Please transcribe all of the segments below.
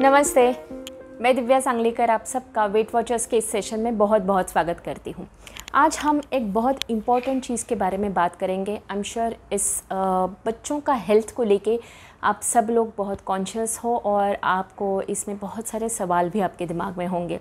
नमस्ते, मैं दिव्या सांगलीकर आप सबका वेट वॉचर्स के इस सेशन में बहुत बहुत स्वागत करती हूँ। आज हम एक बहुत इम्पॉर्टेंट चीज़ के बारे में बात करेंगे। आई एम श्योर इस बच्चों का हेल्थ को लेके आप सब लोग बहुत कॉन्शियस हो और आपको इसमें बहुत सारे सवाल भी आपके दिमाग में होंगे।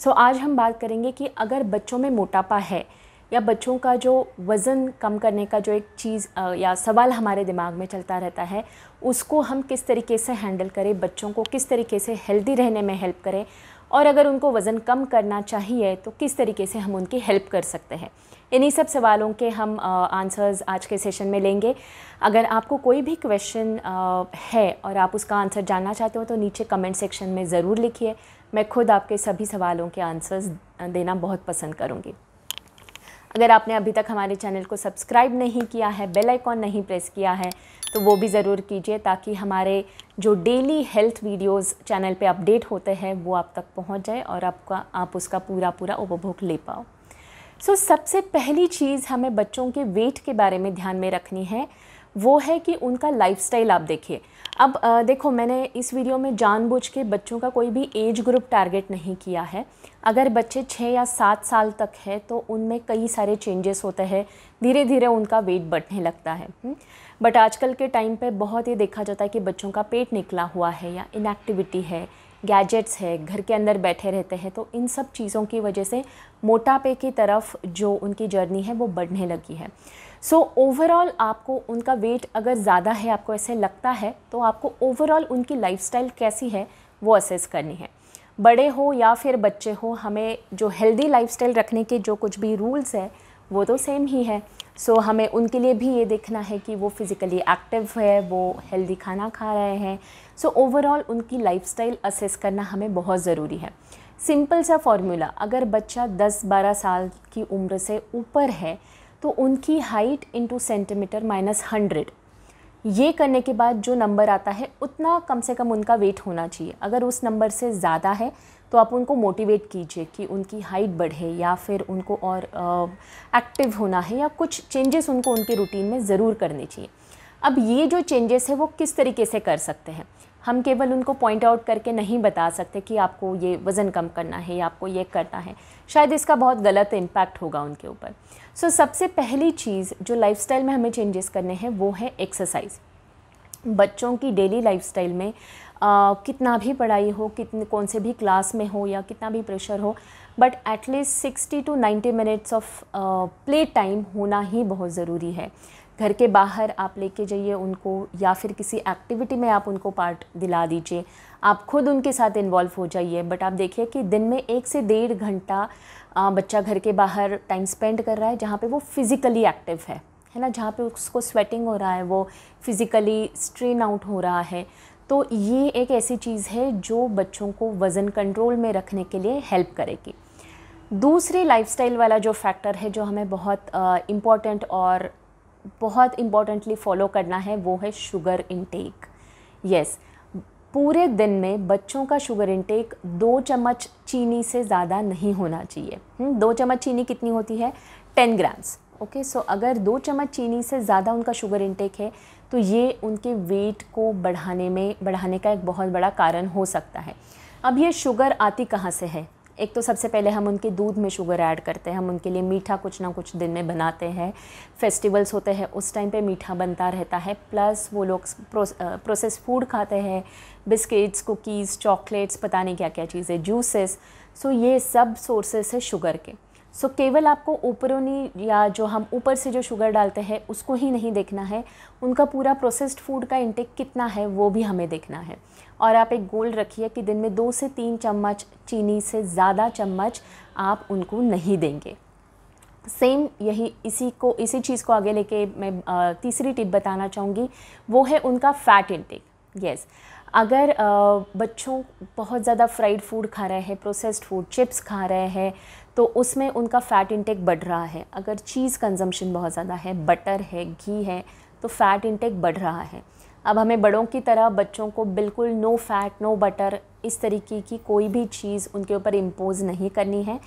आज हम बात करेंगे कि अगर बच्चों में मोटापा है या बच्चों का जो वज़न कम करने का जो एक चीज़ या सवाल हमारे दिमाग में चलता रहता है, उसको हम किस तरीके से हैंडल करें, बच्चों को किस तरीके से हेल्दी रहने में हेल्प करें, और अगर उनको वज़न कम करना चाहिए तो किस तरीके से हम उनकी हेल्प कर सकते हैं। इन्हीं सब सवालों के हम आंसर्स आज के सेशन में लेंगे। अगर आपको कोई भी क्वेश्चन है और आप उसका आंसर जानना चाहते हो तो नीचे कमेंट सेक्शन में ज़रूर लिखिए। मैं खुद आपके सभी सवालों के आंसर्स देना बहुत पसंद करूँगी। अगर आपने अभी तक हमारे चैनल को सब्सक्राइब नहीं किया है, बेल आइकॉन नहीं प्रेस किया है, तो वो भी ज़रूर कीजिए ताकि हमारे जो डेली हेल्थ वीडियोस चैनल पे अपडेट होते हैं वो आप तक पहुंच जाए और आप उसका पूरा उपभोग ले पाओ। सबसे पहली चीज़ हमें बच्चों के वेट के बारे में ध्यान में रखनी है, वो है कि उनका लाइफस्टाइल आप देखिए। अब देखो, मैंने इस वीडियो में जानबूझ के बच्चों का कोई भी एज ग्रुप टारगेट नहीं किया है। अगर बच्चे 6 या 7 साल तक है तो उनमें कई सारे चेंजेस होते हैं, धीरे धीरे उनका वेट बढ़ने लगता है। बट आजकल के टाइम पे बहुत ही देखा जाता है कि बच्चों का पेट निकला हुआ है या इनएक्टिविटी है, गैजेट्स है, घर के अंदर बैठे रहते हैं, तो इन सब चीज़ों की वजह से मोटापे की तरफ जो उनकी जर्नी है वो बढ़ने लगी है। ओवरऑल आपको उनका वेट अगर ज़्यादा है, आपको ऐसे लगता है, तो आपको ओवरऑल उनकी लाइफस्टाइल कैसी है वो असेस करनी है। बड़े हो या फिर बच्चे हो, हमें जो हेल्दी लाइफस्टाइल रखने के जो कुछ भी रूल्स है वो तो सेम ही है। हमें उनके लिए भी ये देखना है कि वो फिज़िकली एक्टिव है, वो हेल्दी खाना खा रहे हैं। ओवरऑल उनकी लाइफस्टाइल असेस करना हमें बहुत ज़रूरी है। सिंपल सा फॉर्मूला, अगर बच्चा 10-12 साल की उम्र से ऊपर है तो उनकी हाइट इंटू सेंटीमीटर -100, ये करने के बाद जो नंबर आता है उतना कम से कम उनका वेट होना चाहिए। अगर उस नंबर से ज़्यादा है तो आप उनको मोटिवेट कीजिए कि उनकी हाइट बढ़े या फिर उनको और एक्टिव होना है या कुछ चेंजेस उनको उनके रूटीन में ज़रूर करने चाहिए। अब ये जो चेंजेस है वो किस तरीके से कर सकते हैं, हम केवल उनको पॉइंट आउट करके नहीं बता सकते कि आपको ये वज़न कम करना है या आपको ये करना है, शायद इसका बहुत गलत इम्पैक्ट होगा उनके ऊपर। सबसे पहली चीज़ जो लाइफस्टाइल में हमें चेंजेस करने हैं वो है एक्सरसाइज। बच्चों की डेली लाइफस्टाइल में कितना भी पढ़ाई हो, कौन से भी क्लास में हो या कितना भी प्रेशर हो, but at least 60 to 90 minutes of play time होना ही बहुत ज़रूरी है। घर के बाहर आप लेके जाइए उनको या फिर किसी एक्टिविटी में आप उनको पार्ट दिला दीजिए, आप खुद उनके साथ इन्वॉल्व हो जाइए। बट आप देखिए कि दिन में 1 से 1.5 घंटा बच्चा घर के बाहर टाइम स्पेंड कर रहा है जहाँ पे वो फिज़िकली एक्टिव है ना, जहाँ पे उसको स्वेटिंग हो रहा है, वो फिज़िकली स्ट्रेन आउट हो रहा है। तो ये एक ऐसी चीज़ है जो बच्चों को वज़न कंट्रोल में रखने के लिए हेल्प करेगी। दूसरे लाइफस्टाइल वाला जो फैक्टर है जो हमें बहुत इम्पॉर्टेंट और बहुत इम्पॉर्टेंटली फॉलो करना है वो है शुगर इंटेक। यस, पूरे दिन में बच्चों का शुगर इंटेक 2 चम्मच चीनी से ज़्यादा नहीं होना चाहिए। 2 चम्मच चीनी कितनी होती है? 10 ग्राम्स। ओके, अगर 2 चम्मच चीनी से ज़्यादा उनका शुगर इंटेक है तो ये उनके वेट को बढ़ाने का एक बहुत बड़ा कारण हो सकता है। अब ये शुगर आती कहाँ से है? एक तो सबसे पहले हम उनके दूध में शुगर ऐड करते हैं, हम उनके लिए मीठा कुछ ना कुछ दिन में बनाते हैं, फेस्टिवल्स होते हैं उस टाइम पे मीठा बनता रहता है, प्लस वो लोग प्रोसेस फूड खाते हैं, बिस्किट्स, कुकीज़, चॉकलेट्स, पता नहीं क्या क्या चीज़ें, जूसेस। ये सब सोर्सेस है शुगर के। केवल आपको ऊपरोनी या जो हम ऊपर से जो शुगर डालते हैं उसको ही नहीं देखना है, उनका पूरा प्रोसेस्ड फूड का इंटेक कितना है वो भी हमें देखना है। और आप एक गोल रखिए कि दिन में 2 से 3 चम्मच चीनी से ज़्यादा चम्मच आप उनको नहीं देंगे। सेम इसी चीज़ को आगे लेके मैं तीसरी टिप बताना चाहूँगी, वो है उनका फ़ैट इंटेक। यस, अगर बच्चों बहुत ज़्यादा फ्राइड फूड खा रहे हैं, प्रोसेस्ड फूड, चिप्स खा रहे हैं, तो उसमें उनका फ़ैट इंटेक बढ़ रहा है। अगर चीज़ कंजम्पशन बहुत ज़्यादा है, बटर है, घी है, तो फ़ैट इंटेक बढ़ रहा है। अब हमें बड़ों की तरह बच्चों को बिल्कुल नो फैट, नो बटर, इस तरीके की कोई भी चीज़ उनके ऊपर इम्पोज़ नहीं करनी है।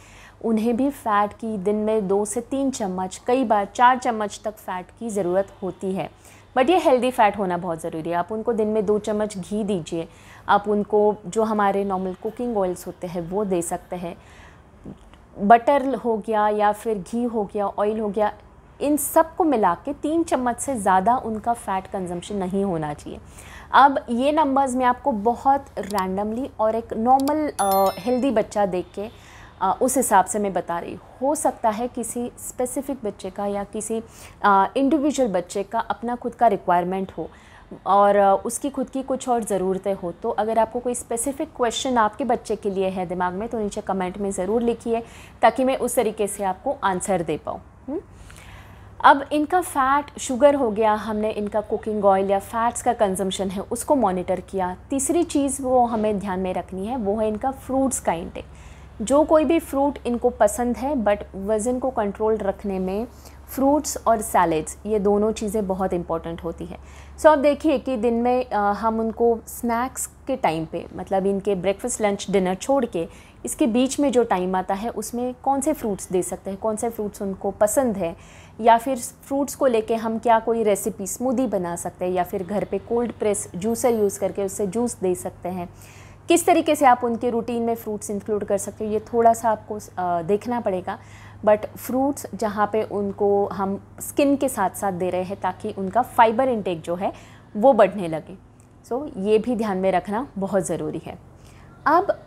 उन्हें भी फ़ैट की दिन में 2 से 3 चम्मच, कई बार 4 चम्मच तक फ़ैट की ज़रूरत होती है। बट ये हेल्दी फैट होना बहुत ज़रूरी है। आप उनको दिन में 2 चम्मच घी दीजिए, आप उनको जो हमारे नॉर्मल कुकिंग ऑयल्स होते हैं वो दे सकते हैं, बटर हो गया या फिर घी हो गया, ऑयल हो गया, इन सब को मिला के 3 चम्मच से ज़्यादा उनका फ़ैट कंजम्पशन नहीं होना चाहिए। अब ये नंबर्स मैं आपको बहुत रैंडमली और एक नॉर्मल हेल्दी बच्चा देख के उस हिसाब से मैं बता रही। हो सकता है किसी स्पेसिफिक बच्चे का या किसी इंडिविजुअल बच्चे का अपना खुद का रिक्वायरमेंट हो और उसकी खुद की कुछ और ज़रूरतें हो। तो अगर आपको कोई स्पेसिफिक क्वेश्चन आपके बच्चे के लिए है दिमाग में तो नीचे कमेंट में ज़रूर लिखिए ताकि मैं उस तरीके से आपको आंसर दे पाऊँ। अब इनका फ़ैट, शुगर हो गया, हमने इनका कुकिंग ऑयल या फ़ैट्स का कंजम्पशन है उसको मॉनिटर किया। तीसरी चीज़ वो हमें ध्यान में रखनी है वो है इनका फ्रूट्स का इंटेक। जो कोई भी फ्रूट इनको पसंद है, बट वज़न को कंट्रोल रखने में फ्रूट्स और सैलेड्स ये दोनों चीज़ें बहुत इंपॉर्टेंट होती है। सो अब देखिए कि दिन में हम उनको स्नैक्स के टाइम पे, मतलब इनके ब्रेकफास्ट लंच डिनर छोड़ के इसके बीच में जो टाइम आता है उसमें कौन से फ्रूट्स दे सकते हैं, कौन से फ्रूट्स उनको पसंद है, या फिर फ्रूट्स को लेके हम क्या कोई रेसिपी स्मूदी बना सकते हैं या फिर घर पे कोल्ड प्रेस जूसर यूज़ करके उससे जूस दे सकते हैं। किस तरीके से आप उनके रूटीन में फ्रूट्स इंक्लूड कर सकते हो ये थोड़ा सा आपको देखना पड़ेगा। बट फ्रूट्स जहाँ पे उनको हम स्किन के साथ साथ दे रहे हैं ताकि उनका फाइबर इंटेक जो है वो बढ़ने लगे। सो ये भी ध्यान में रखना बहुत ज़रूरी है। अब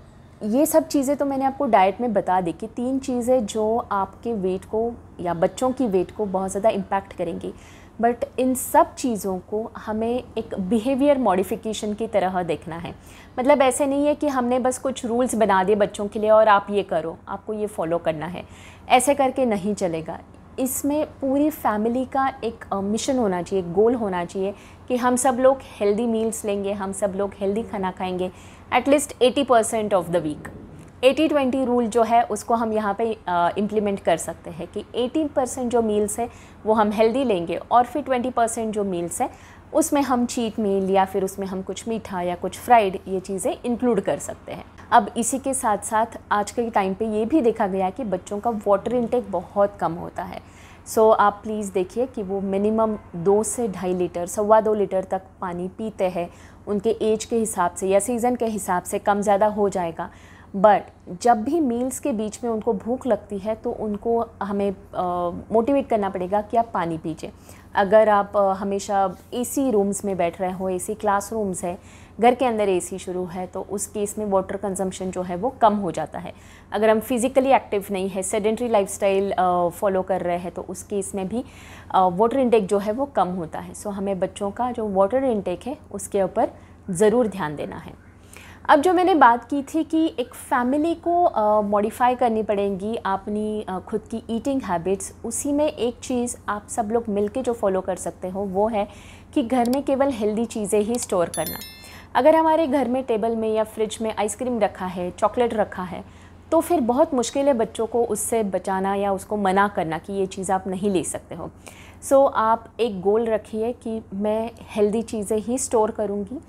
ये सब चीज़ें तो मैंने आपको डाइट में बता दी कि 3 चीज़ें जो आपके वेट को या बच्चों की वेट को बहुत ज़्यादा इम्पैक्ट करेंगी। बट इन सब चीज़ों को हमें एक बिहेवियर मॉडिफिकेशन की तरह देखना है। मतलब ऐसे नहीं है कि हमने बस कुछ रूल्स बना दिए बच्चों के लिए और आप ये करो, आपको ये फॉलो करना है, ऐसे करके नहीं चलेगा। इसमें पूरी फैमिली का एक मिशन होना चाहिए, एक गोल होना चाहिए कि हम सब लोग हेल्दी मील्स लेंगे, हम सब लोग हेल्दी खाना खाएंगे at least 80% of the week. 80-20 rule जो है उसको हम यहाँ पे इम्प्लीमेंट कर सकते हैं कि 80% जो मील्स है वो हम हेल्दी लेंगे और फिर 20% जो मील्स है उसमें हम चीट मील या फिर उसमें हम कुछ मीठा या कुछ फ्राइड ये चीज़ें इंक्लूड कर सकते हैं। अब इसी के साथ साथ आज के टाइम पे ये भी देखा गया कि बच्चों का वाटर इंटेक बहुत कम होता है। सो आप प्लीज़ देखिए कि वो मिनिमम 2 से 2.5 लीटर, 2.25 लीटर तक पानी पीते हैं। उनके एज के हिसाब से या सीज़न के हिसाब से कम ज़्यादा हो जाएगा। बट जब भी मील्स के बीच में उनको भूख लगती है तो उनको हमें मोटिवेट करना पड़ेगा कि आप पानी पीजिए। अगर आप हमेशा एसी रूम्स में बैठ रहे हो, एसी क्लासरूम्स है, घर के अंदर एसी शुरू है, तो उस केस में वाटर कंजम्पशन जो है वो कम हो जाता है। अगर हम फिज़िकली एक्टिव नहीं है, सेडेंट्री लाइफस्टाइल फॉलो कर रहे हैं, तो उस केस में भी वाटर इंटेक जो है वो कम होता है। सो हमें बच्चों का जो वाटर इंटेक है उसके ऊपर ज़रूर ध्यान देना है। अब जो मैंने बात की थी कि एक फैमिली को मॉडिफाई करनी पड़ेगी अपनी खुद की ईटिंग हैबिट्स, उसी में एक चीज़ आप सब लोग मिलके जो फॉलो कर सकते हो वो है कि घर में केवल हेल्दी चीज़ें ही स्टोर करना। अगर हमारे घर में टेबल में या फ्रिज में आइसक्रीम रखा है, चॉकलेट रखा है, तो फिर बहुत मुश्किल है बच्चों को उससे बचाना या उसको मना करना कि ये चीज़ आप नहीं ले सकते हो। सो आप एक गोल रखिए कि मैं हेल्दी चीज़ें ही स्टोर करूँगी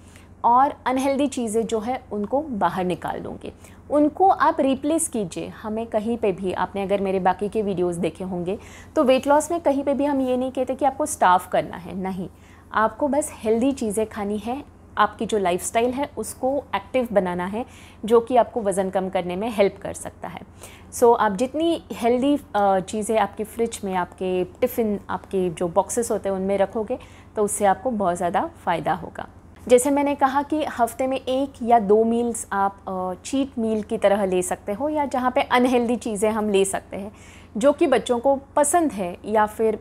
और अनहेल्दी चीज़ें जो है उनको बाहर निकाल दूँगी। उनको आप रिप्लेस कीजिए। हमें कहीं पे भी, आपने अगर मेरे बाकी के वीडियोस देखे होंगे तो वेट लॉस में कहीं पे भी हम ये नहीं कहते कि आपको स्टार्व करना है, नहीं, आपको बस हेल्दी चीज़ें खानी है। आपकी जो लाइफस्टाइल है उसको एक्टिव बनाना है, जो कि आपको वज़न कम करने में हेल्प कर सकता है। सो आप जितनी हेल्दी चीज़ें आपके फ्रिज में, आपके टिफ़िन, आपके जो बॉक्सेस होते हैं उनमें रखोगे तो उससे आपको बहुत ज़्यादा फ़ायदा होगा। जैसे मैंने कहा कि हफ्ते में 1 या 2 मील्स आप चीट मील की तरह ले सकते हो, या जहाँ पे अनहेल्दी चीज़ें हम ले सकते हैं जो कि बच्चों को पसंद है, या फिर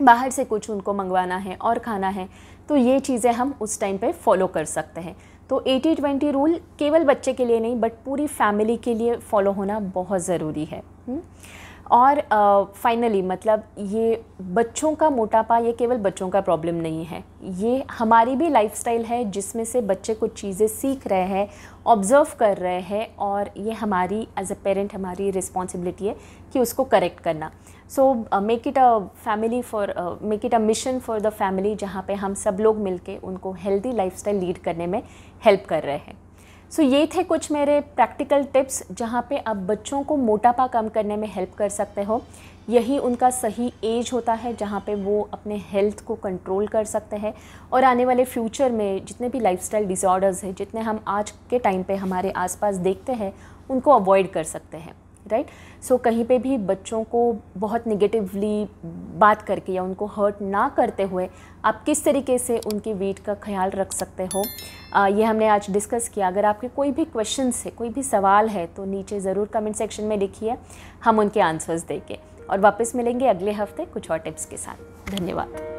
बाहर से कुछ उनको मंगवाना है और खाना है, तो ये चीज़ें हम उस टाइम पे फॉलो कर सकते हैं। तो 80-20 रूल केवल बच्चे के लिए नहीं बट पूरी फैमिली के लिए फॉलो होना बहुत ज़रूरी है। और फाइनली मतलब ये बच्चों का मोटापा ये केवल बच्चों का प्रॉब्लम नहीं है, ये हमारी भी लाइफस्टाइल है जिसमें से बच्चे कुछ चीज़ें सीख रहे हैं, ऑब्ज़र्व कर रहे हैं, और ये हमारी एज अ पेरेंट हमारी रिस्पॉन्सिबिलिटी है कि उसको करेक्ट करना। So make it a mission for the family, जहाँ पे हम सब लोग मिलके उनको हेल्दी लाइफस्टाइल लीड करने में हेल्प कर रहे हैं। सो ये थे कुछ मेरे प्रैक्टिकल टिप्स जहाँ पे आप बच्चों को मोटापा कम करने में हेल्प कर सकते हो। यही उनका सही एज होता है जहाँ पे वो अपने हेल्थ को कंट्रोल कर सकते हैं और आने वाले फ्यूचर में जितने भी लाइफस्टाइल डिसऑर्डर्स हैं, जितने हम आज के टाइम पे हमारे आसपास देखते हैं, उनको अवॉइड कर सकते हैं, राइट। सो कहीं पे भी बच्चों को बहुत निगेटिवली बात करके या उनको हर्ट ना करते हुए आप किस तरीके से उनके वेट का ख्याल रख सकते हो, ये हमने आज डिस्कस किया। अगर आपके कोई भी क्वेश्चंस है, कोई भी सवाल है, तो नीचे ज़रूर कमेंट सेक्शन में लिखिए, हम उनके आंसर्स देंगे और वापस मिलेंगे अगले हफ्ते कुछ और टिप्स के साथ। धन्यवाद।